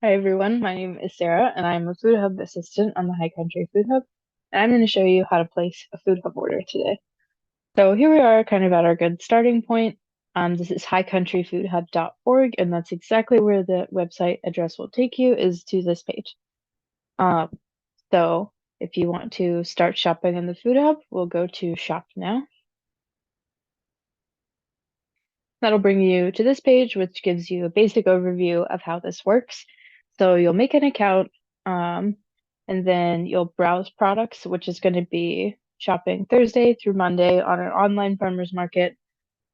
Hi everyone, my name is Sarah and I'm a Food Hub assistant on the High Country Food Hub. And I'm going to show you how to place a Food Hub order today. So here we are kind of at our good starting point. This is highcountryfoodhub.org and that's exactly where the website address will take you is to this page. Um, so if you want to start shopping in the Food Hub, we'll go to Shop Now. That'll bring you to this page, which gives you a basic overview of how this works. So you'll make an account, and then you'll browse products, which is going to be shopping Thursday through Monday on an online farmers market,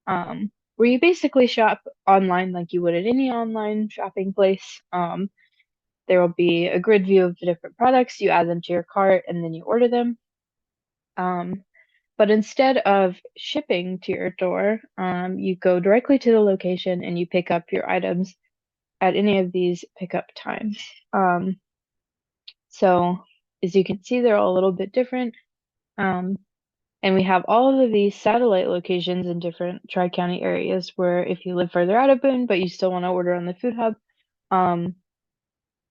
where you basically shop online like you would at any online shopping place. There will be a grid view of the different products. You add them to your cart, and then you order them. Um, but instead of shipping to your door, you go directly to the location and you pick up your items at any of these pickup times. So as you can see, they're all a little bit different. Um, and we have all of these satellite locations in different Tri-County areas where if you live further out of Boone, but you still want to order on the Food Hub, um,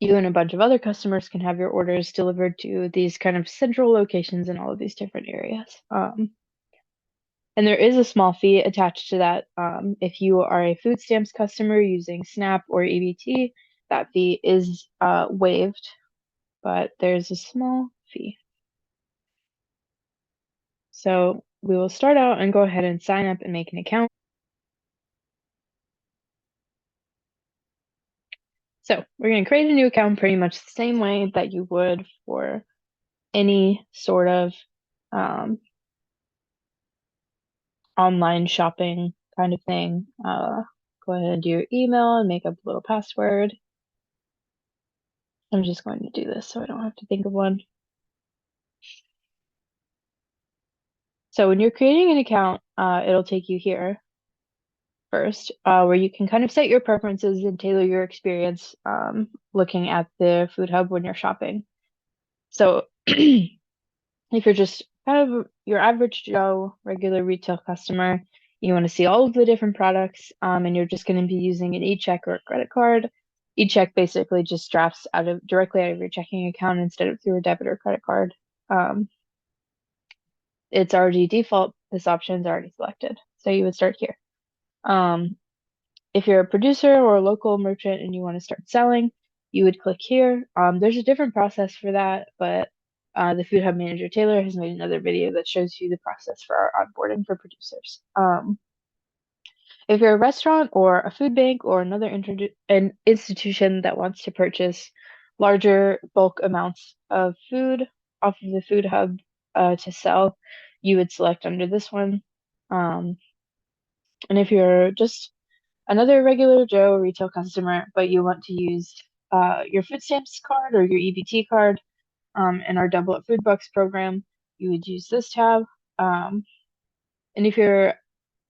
you and a bunch of other customers can have your orders delivered to these kind of central locations in all of these different areas. And there is a small fee attached to that. If you are a food stamps customer using SNAP or EBT, that fee is waived, but there's a small fee. So we will start out and go ahead and sign up and make an account. So we're going to create a new account pretty much the same way that you would for any sort of um, online shopping kind of thing. Go ahead and do your email and make up a little password. I'm just going to do this so I don't have to think of one. So when you're creating an account, it'll take you here first, where you can kind of set your preferences and tailor your experience looking at the Food Hub when you're shopping. So if you're just kind of your average Joe, regular retail customer, you want to see all of the different products, and you're just going to be using an e-check or a credit card. E-check basically just drafts directly out of your checking account instead of through a debit or credit card. Um, it's already default. This option is already selected, so you would start here. Um, if you're a producer or a local merchant and you want to start selling, you would click here. There's a different process for that, but the Food Hub Manager Taylor has made another video that shows you the process for our onboarding for producers. If you're a restaurant or a food bank or another an institution that wants to purchase larger bulk amounts of food off of the Food Hub to sell, you would select under this one. Um, and if you're just another regular Joe retail customer, but you want to use your food stamps card or your EBT card in our Double Up Food Bucks program, you would use this tab. And if you're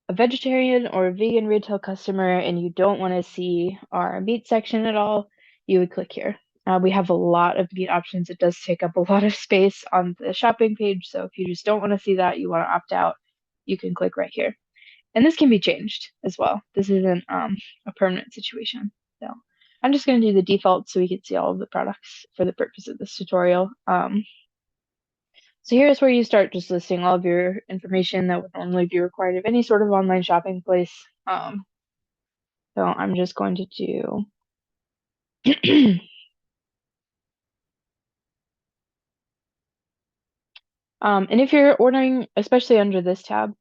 a vegetarian or a vegan retail customer and you don't want to see our meat section at all, you would click here. We have a lot of meat options. It does take up a lot of space on the shopping page. So if you just don't want to see that, you want to opt out, you can click right here. And this can be changed as well. This isn't a permanent situation. So I'm just going to do the default so we can see all of the products for the purpose of this tutorial. So here's where you start just listing all of your information that would normally be required of any sort of online shopping place. So I'm just going to do and if you're ordering, especially under this tab,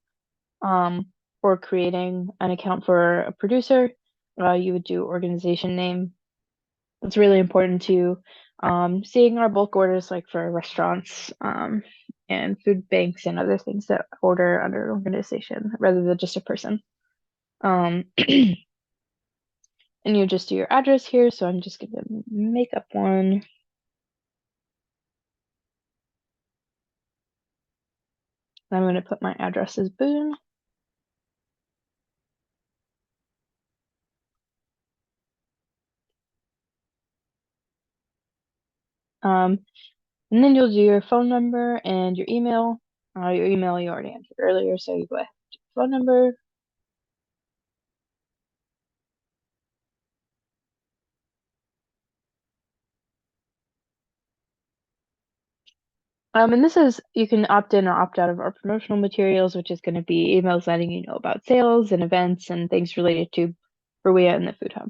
or creating an account for a producer, you would do organization name. It's really important to seeing our bulk orders like for restaurants and food banks and other things that order under an organization rather than just a person. And you just do your address here. So I'm just going to make up one. I'm going to put my address as Boone. And then you'll do your phone number and your email. Your email you already entered earlier, so you go ahead and do your phone number. And this is, you can opt in or opt out of our promotional materials, which is going to be emails letting you know about sales and events and things related to Berea and the Food Hub.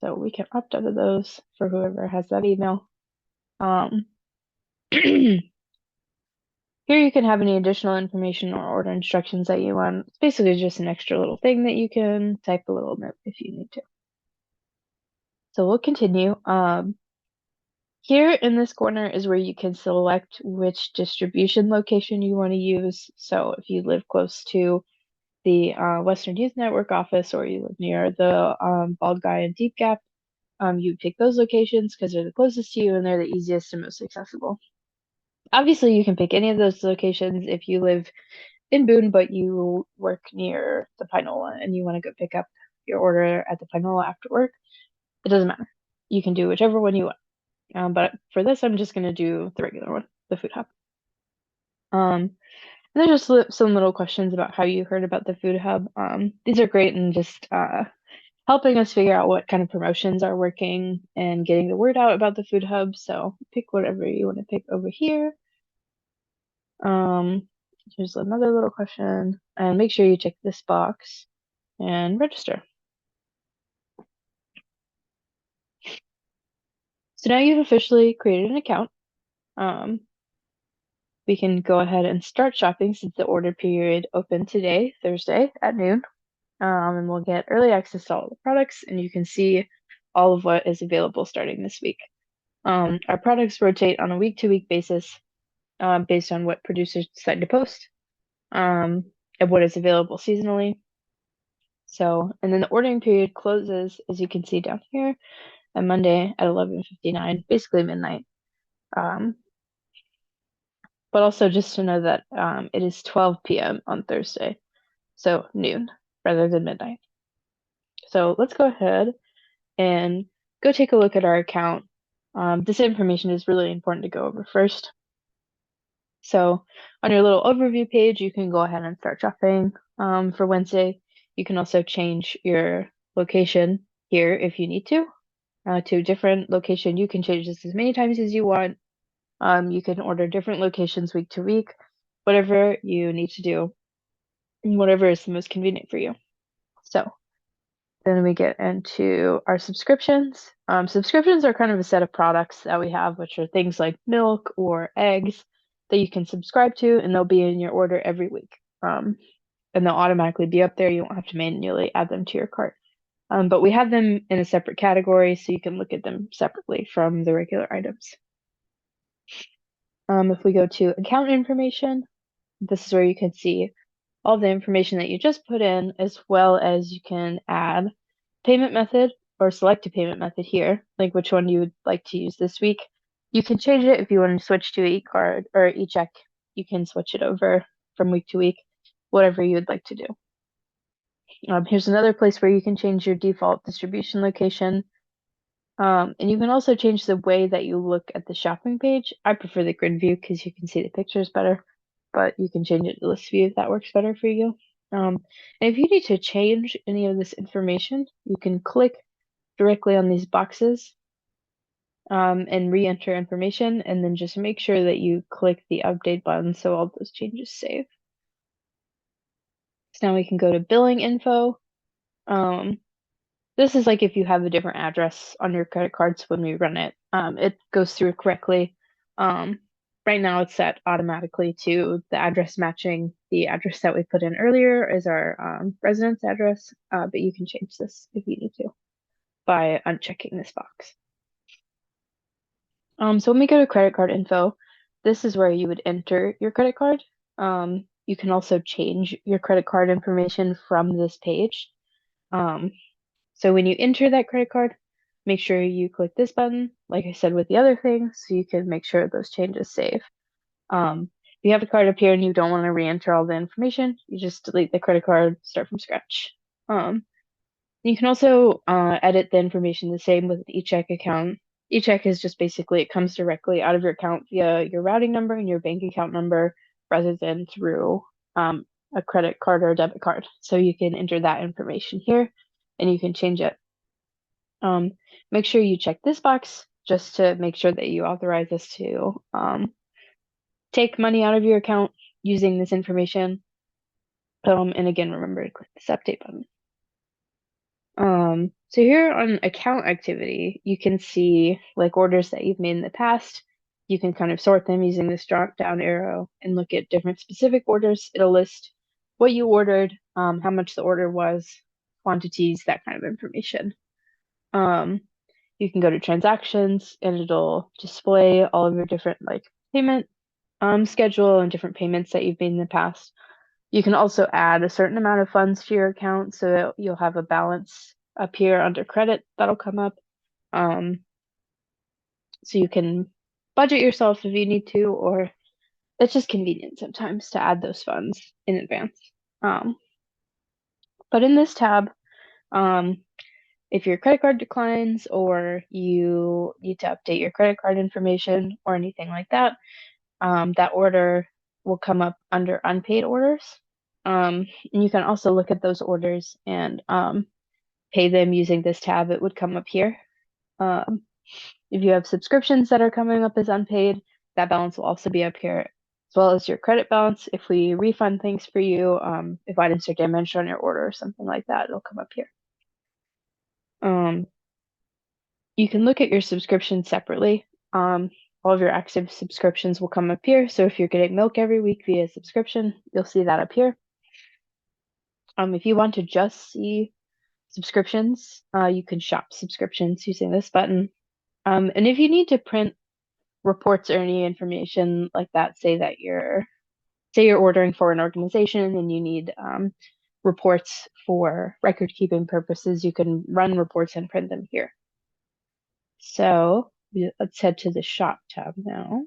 So we can opt out of those for whoever has that email. Um, Here you can have any additional information or order instructions that you want. It's basically just an extra little thing that you can type a little note if you need to. So we'll continue. Here in this corner is where you can select which distribution location you want to use. So if you live close to the Western Youth Network office or you live near the Bald Guy and Deep Gap, you pick those locations because they're the closest to you and they're the easiest and most accessible. Obviously, you can pick any of those locations if you live in Boone, but you work near the Pinola and you want to go pick up your order at the Pinola after work. It doesn't matter. You can do whichever one you want. But for this, I'm just going to do the regular one, the Food Hub. And there's just some little questions about how you heard about the Food Hub. These are great and just helping us figure out what kind of promotions are working and getting the word out about the Food Hub. So pick whatever you want to pick over here. Here's another little question, and make sure you check this box and register. So now you've officially created an account. We can go ahead and start shopping since the order period opened today, Thursday at noon. And we'll get early access to all the products, and you can see all of what is available starting this week. Our products rotate on a week-to-week basis based on what producers decide to post and what is available seasonally. So, and then the ordering period closes, as you can see down here, on Monday at 11:59, basically midnight. But also just to know that it is 12 p.m. on Thursday, so noon rather than midnight. So let's go ahead and go take a look at our account. This information is really important to go over first. So on your little overview page, you can go ahead and start shopping for Wednesday. You can also change your location here if you need to a different location. You can change this as many times as you want. You can order different locations week to week, whatever you need to do, and whatever is the most convenient for you. So then we get into our subscriptions. Subscriptions are kind of a set of products that we have, which are things like milk or eggs that you can subscribe to, and they'll be in your order every week. And they'll automatically be up there. You won't have to manually add them to your cart. But we have them in a separate category, so you can look at them separately from the regular items. If we go to account information, this is where you can see all the information that you just put in, as well as you can add payment method or select a payment method here, like which one you would like to use this week. You can change it if you want to switch to e-card or e-check. You can switch it over from week to week, whatever you would like to do. Here's another place where you can change your default distribution location. And you can also change the way that you look at the shopping page. I prefer the grid view because you can see the pictures better, but you can change it to list view if that works better for you. And if you need to change any of this information, you can click directly on these boxes and re-enter information, and then just make sure that you click the update button so all those changes save. So now we can go to billing info. This is like if you have a different address on your credit cards when we run it, it goes through correctly. Right now it's set automatically to the address matching the address that we put in earlier is our residence address, but you can change this if you need to by unchecking this box. So when we go to credit card info, this is where you would enter your credit card. You can also change your credit card information from this page. So when you enter that credit card, make sure you click this button, like I said with the other thing, so you can make sure those changes save. If you have a card up here and you don't want to re-enter all the information, you just delete the credit card, start from scratch. You can also edit the information the same with an e-check account. E-check is just basically it comes directly out of your account via your routing number and your bank account number rather than through a credit card or a debit card. So you can enter that information here and you can change it. Make sure you check this box just to make sure that you authorize us to take money out of your account using this information. And again, remember to click this update button. So here on account activity, you can see like orders that you've made in the past. You can kind of sort them using this drop down arrow and look at different specific orders. It'll list what you ordered, how much the order was, quantities, that kind of information. You can go to transactions and it'll display all of your different like payment schedule and different payments that you've made in the past. You can also add a certain amount of funds to your account so that you'll have a balance up here under credit that'll come up. So you can budget yourself if you need to, or it's just convenient sometimes to add those funds in advance. But in this tab, if your credit card declines or you need to update your credit card information or anything like that, that order will come up under unpaid orders. And you can also look at those orders and pay them using this tab. It would come up here. If you have subscriptions that are coming up as unpaid, that balance will also be up here, as well as your credit balance. If we refund things for you, if items are damaged on your order or something like that, it'll come up here. You can look at your subscriptions separately. All of your active subscriptions will come up here. So if you're getting milk every week via subscription, you'll see that up here. If you want to just see subscriptions, you can shop subscriptions using this button. And if you need to print reports or any information like that, say you're ordering for an organization and you need reports for record keeping purposes, you can run reports and print them here. So let's head to the shop tab now.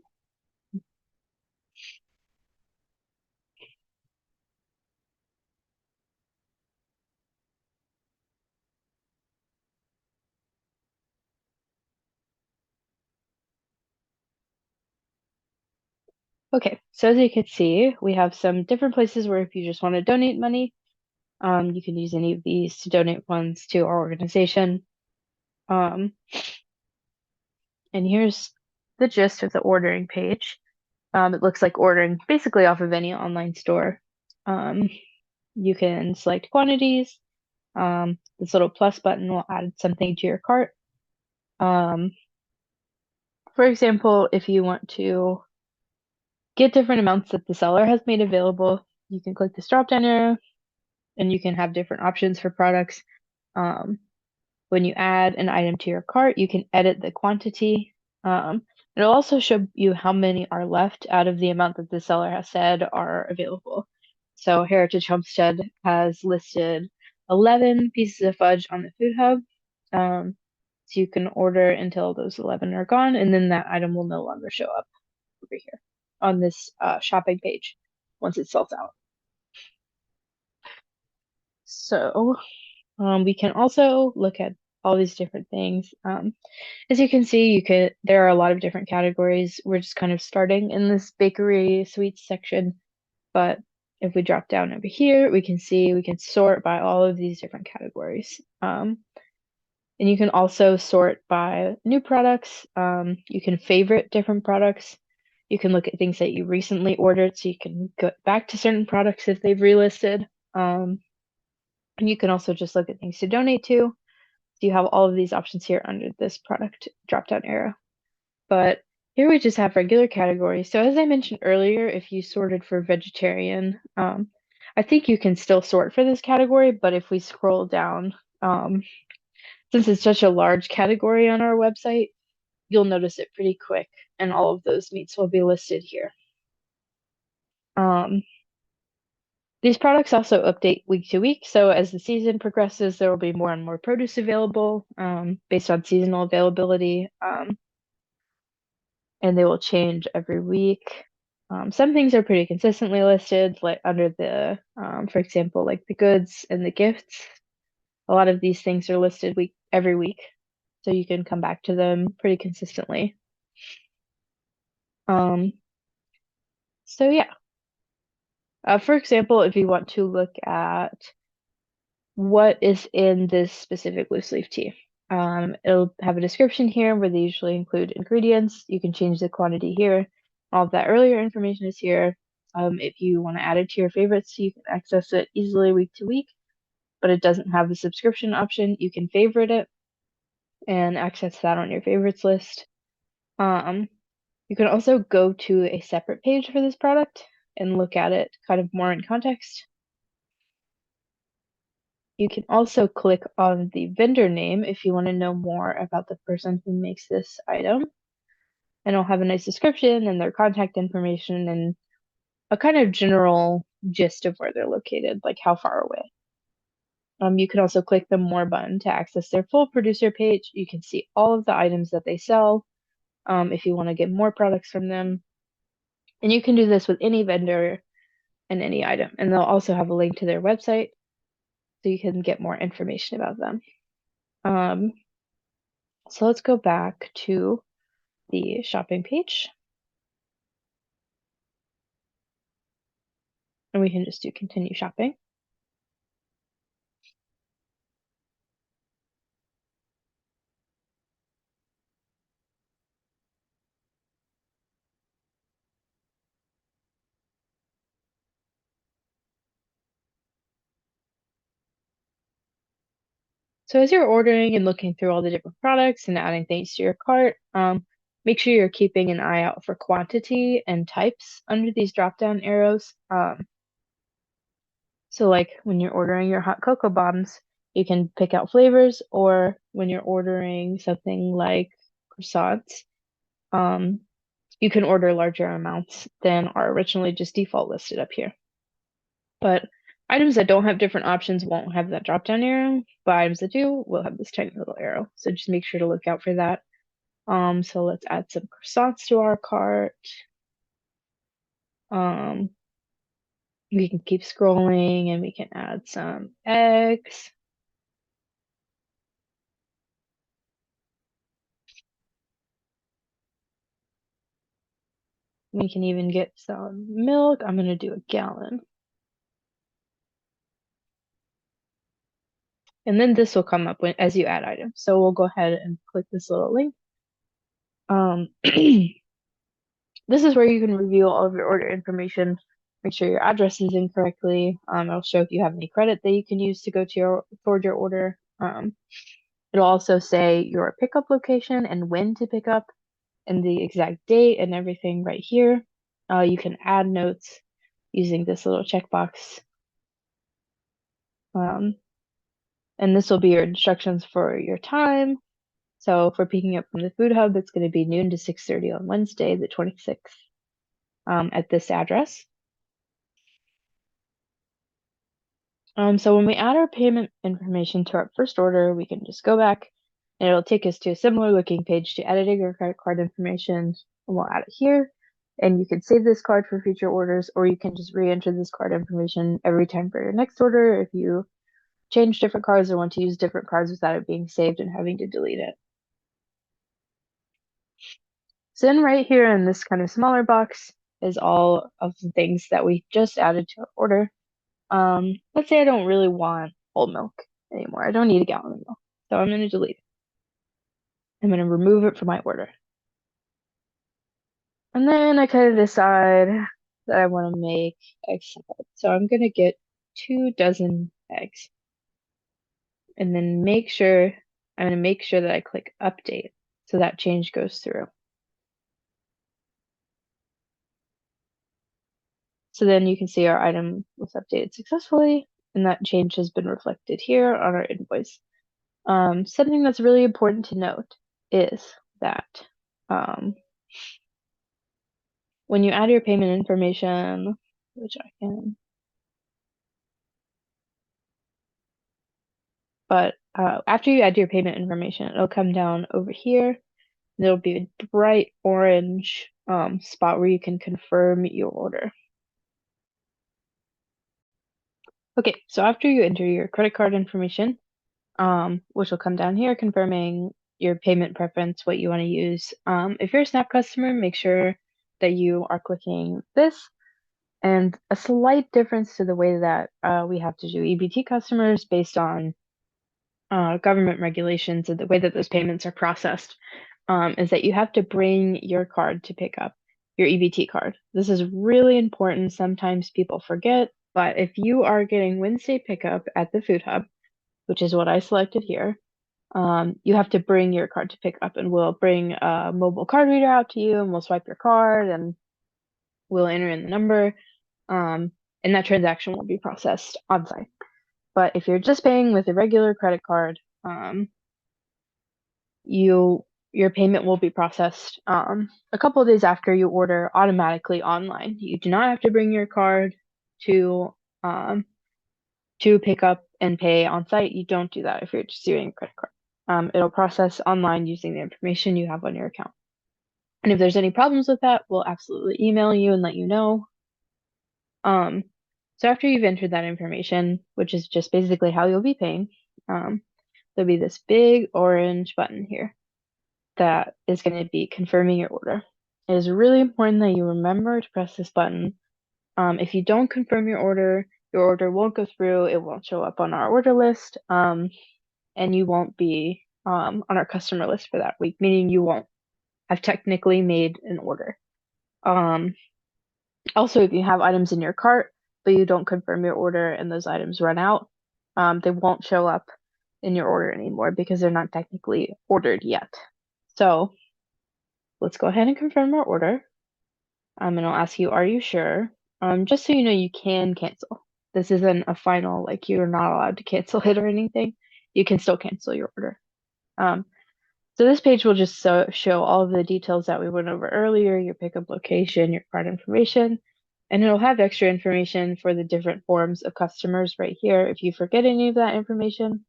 Okay, so as you can see, we have some different places where if you just want to donate money, you can use any of these to donate funds to our organization. And here's the gist of the ordering page. It looks like ordering basically off of any online store. You can select quantities. This little plus button will add something to your cart. For example, if you want to get different amounts that the seller has made available, you can click this drop down arrow and you can have different options for products. When you add an item to your cart, you can edit the quantity. It'll also show you how many are left out of the amount that the seller has said are available. So Heritage Homestead has listed 11 pieces of fudge on the food hub. So you can order until those 11 are gone, and then that item will no longer show up over here on this shopping page once it sells out. So we can also look at all these different things. As you can see, there are a lot of different categories. We're just kind of starting in this bakery sweets section, but if we drop down over here, we can sort by all of these different categories. And you can also sort by new products. You can favorite different products. You can look at things that you recently ordered, so you can go back to certain products if they've relisted. And you can also just look at things to donate to. So you have all of these options here under this product drop-down arrow. But here we just have regular categories. So as I mentioned earlier, if you sorted for vegetarian, I think you can still sort for this category, but if we scroll down, since it's such a large category on our website, you'll notice it pretty quick, and all of those meats will be listed here. These products also update week to week, so as the season progresses, there will be more and more produce available based on seasonal availability, and they will change every week. Some things are pretty consistently listed, like under the, for example, like the goods and the gifts. A lot of these things are listed every week, so you can come back to them pretty consistently. So yeah. For example, if you want to look at what is in this specific loose leaf tea, it'll have a description here where they usually include ingredients. You can change the quantity here. All of that earlier information is here. If you want to add it to your favorites, you can access it easily week to week, but it doesn't have the subscription option. You can favorite it and access that on your favorites list. Um, you can also go to a separate page for this product and look at it kind of more in context. You can also click on the vendor name if you want to know more about the person who makes this item. And it'll have a nice description and their contact information and a kind of general gist of where they're located, like how far away. You can also click the More button to access their full producer page. You can see all of the items that they sell if you want to get more products from them. And you can do this with any vendor and any item. And they'll also have a link to their website so you can get more information about them. So let's go back to the shopping page. And we can just do continue shopping. So as you're ordering and looking through all the different products and adding things to your cart, make sure you're keeping an eye out for quantity and types under these drop-down arrows. So like when you're ordering your hot cocoa bombs, you can pick out flavors, or when you're ordering something like croissants, um, you can order larger amounts than are originally just default listed up here. But items that don't have different options won't have that drop-down arrow, but items that do will have this tiny little arrow. So just make sure to look out for that. So let's add some croissants to our cart. Um, we can keep scrolling and we can add some eggs. We can even get some milk. I'm going to do a gallon. And then this will come up as you add items. So we'll go ahead and click this little link. This is where you can review all of your order information, make sure your address is in correctly. It'll show if you have any credit that you can use to go to toward your order. It'll also say your pickup location and when to pick up and the exact date and everything right here. You can add notes using this little checkbox. And this will be your instructions for your time. So for picking up from the food hub, it's going to be noon to 6:30 on Wednesday, the 26th, at this address. So when we add our payment information to our first order, we can just go back and it'll take us to a similar looking page to editing our credit card information, and we'll add it here. And you can save this card for future orders, or you can just re-enter this card information every time for your next order if you change different cards or want to use different cards without it being saved and having to delete it. So then right here in this kind of smaller box is all of the things that we just added to our order. Let's say I don't really want whole milk anymore. I don't need a gallon of milk. So I'm going to delete it. I'm going to remove it from my order. And then I kind of decide that I want to make egg salad. So I'm going to get 2 dozen eggs. And then I'm going to make sure that I click update so that change goes through. So then you can see our item was updated successfully, and that change has been reflected here on our invoice. Something that's really important to note is that when you add your payment information, which I can, but after you add your payment information, it'll come down over here. There'll be a bright orange spot where you can confirm your order. Okay, so after you enter your credit card information, which will come down here confirming your payment preference, what you want to use. If you're a Snap customer, make sure that you are clicking this. And a slight difference to the way that we have to do EBT customers based on government regulations and the way that those payments are processed is that you have to bring your card to pick up. your EBT card. This is really important. Sometimes people forget, but if you are getting Wednesday pickup at the food hub, which is what I selected here, you have to bring your card to pick up, and we'll bring a mobile card reader out to you, and we'll swipe your card, and we'll enter in the number, and that transaction will be processed on site. But if you're just paying with a regular credit card, your payment will be processed a couple of days after you order automatically online. You do not have to bring your card to um, to pick up and pay on site. You don't do that if you're just doing a credit card. It'll process online using the information you have on your account. And if there's any problems with that, we'll absolutely email you and let you know. Um, so after you've entered that information, which is just basically how you'll be paying, there'll be this big orange button here that is going to be confirming your order. It is really important that you remember to press this button. If you don't confirm your order won't go through, it won't show up on our order list, and you won't be on our customer list for that week, meaning you won't have technically made an order. Also, if you have items in your cart, but you don't confirm your order and those items run out, they won't show up in your order anymore because they're not technically ordered yet. So let's go ahead and confirm our order. And I'll ask you, are you sure? Just so you know, you can cancel. This isn't a final, like you're not allowed to cancel it or anything. You can still cancel your order. So this page will just show all of the details that we went over earlier, your pickup location, your card information, and it'll have extra information for the different forms of customers right here. If you forget any of that information,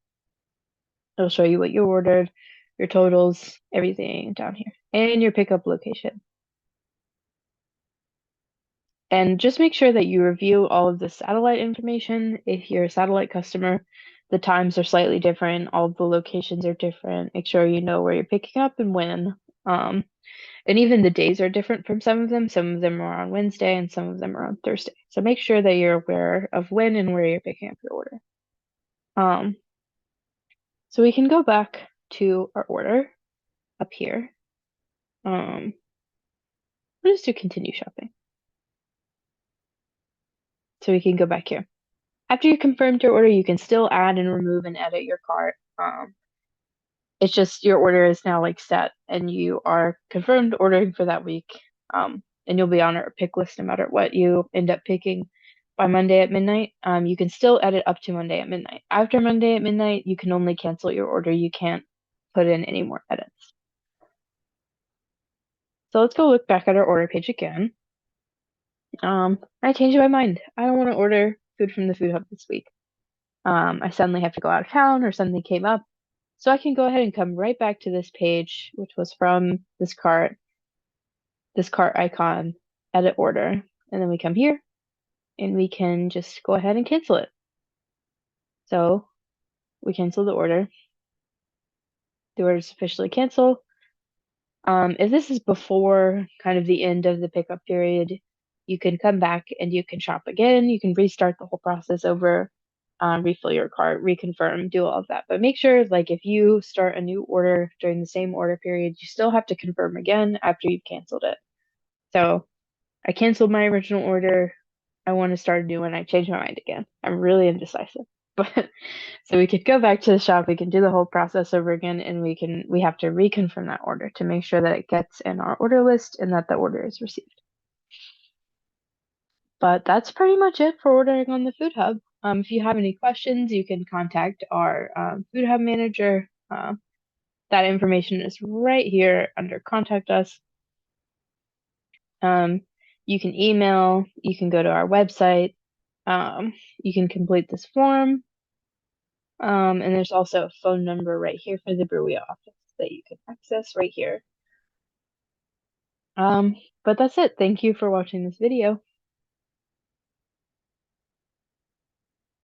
it'll show you what you ordered, your totals, everything down here, and your pickup location. And just make sure that you review all of the satellite information. If you're a satellite customer, the times are slightly different. All of the locations are different. Make sure you know where you're picking up and when. And even the days are different from some of them. Some of them are on Wednesday and some of them are on Thursday. So make sure that you're aware of when and where you're picking up your order. So we can go back to our order up here. We'll just do continue shopping. So we can go back here. After you confirmed your order, you can still add and remove and edit your cart. It's just your order is now like set and you are confirmed ordering for that week. And you'll be on our pick list no matter what you end up picking by Monday at midnight. You can still edit up to Monday at midnight. After Monday at midnight, you can only cancel your order. You can't put in any more edits. So let's go look back at our order page again. I changed my mind. I don't want to order food from the food hub this week. I suddenly have to go out of town or something came up. So I can go ahead and come right back to this page, which was from this cart icon, edit order. And then we come here and we can just go ahead and cancel it. So we cancel the order. The order is officially canceled. If this is before kind of the end of the pickup period, you can come back and you can shop again. You can restart the whole process over, refill your cart, reconfirm, do all of that. But make sure, like, if you start a new order during the same order period, you still have to confirm again after you've canceled it. So I canceled my original order. I want to start a new one. I changed my mind again. I'm really indecisive. But so we could go back to the shop, we can do the whole process over again, and we have to reconfirm that order to make sure that it gets in our order list and that the order is received. But that's pretty much it for ordering on the Food Hub. If you have any questions, you can contact our Food Hub manager. That information is right here under Contact Us. You can email, you can go to our website, you can complete this form. And there's also a phone number right here for the Berea office that you can access right here. But that's it. Thank you for watching this video.